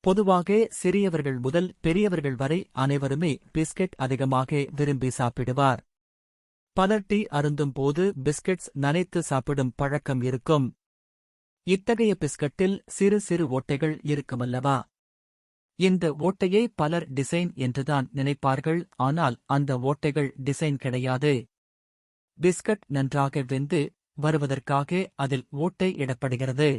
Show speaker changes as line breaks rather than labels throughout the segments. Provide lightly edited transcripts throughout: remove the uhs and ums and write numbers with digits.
பொதுவாக சிறியவர்கள் முதல் பெரியவர்கள் வரை அனைவருமே பிஸ்கட் அதிகமாக விரும்பி சாப்பிடுவார். பலர் டீ அருந்தும் போது பிஸ்கட்ஸ் நனைத்து சாப்பிடும் பழக்கம் இருக்கும். இத்தகைய பிஸ்கட்டில் சிறு சிறு ஓட்டைகள் இருக்குமல்லவா? இந்த ஓட்டையை பலர் டிசைன் என்றுதான் நினைப்பார்கள். ஆனால் அந்த ஓட்டைகள் டிசைன் கிடையாது. பிஸ்கட் நன்றாக வெந்து வருவதற்காக அதில் ஓட்டை இடப்படுகிறது.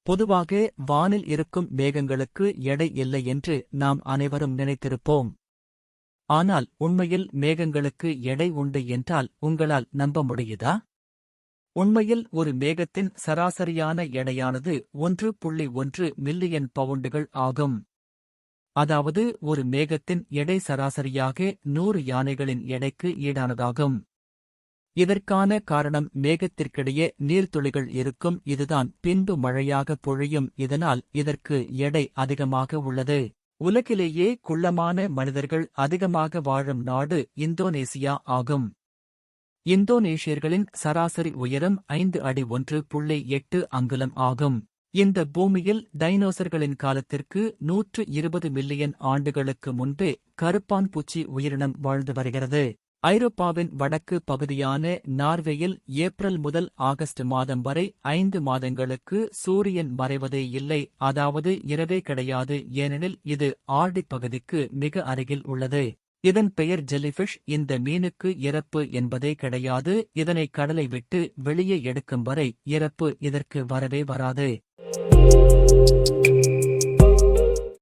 பொதுவாக வானில் இருக்கும் மேகங்களுக்கு எடை இல்லை என்று நாம் அனைவரும் நினைத்திருப்போம். ஆனால் உண்மையில் மேகங்களுக்கு எடை உண்டு என்றால் உங்களால் நம்ப முடியுதா? உண்மையில் ஒரு மேகத்தின் சராசரியான எடையானது 1.1 மில்லியன் பவுண்டுகள் ஆகும். அதாவது ஒரு மேகத்தின் எடை சராசரியாக 100 யானைகளின் எடைக்கு ஈடானதாகும். இதற்கான காரணம் மேகத்திற்கிடையே நீர்த்துளிகள் இருக்கும். இதுதான் பின்பு மழையாக பொழியும். இதனால் இதற்கு எடை அதிகமாக உள்ளது. உலகிலேயே குள்ளமான மனிதர்கள் அதிகமாக வாழும் நாடு இந்தோனேசியா ஆகும். இந்தோனேஷியர்களின் சராசரி உயரம் 5 அடி 1.8 அங்குலம் ஆகும். இந்த பூமியில் டைனோசர்களின் காலத்திற்கு 120 மில்லியன் ஆண்டுகளுக்கு முன்பே கருப்பான் பூச்சி உயிரினம் வாழ்ந்து வருகிறது. ஐரோப்பாவின் வடக்கு பகுதியான நார்வேயில் ஏப்ரல் முதல் ஆகஸ்ட் மாதம் வரை 5 மாதங்களுக்கு சூரியன் மறைவதே இல்லை. அதாவது இரவே கிடையாது. ஏனெனில் இது ஆர்டிக் பகுதிக்கு மிக அருகில் உள்ளது. இதன் பெயர் ஜெல்லிஃபிஷ். இந்த மீனுக்கு இறப்பு என்பதே கிடையாது. இதனை கடலை விட்டு வெளியே எடுக்கும் வரை இறப்பு இதற்கு வரவே வராது.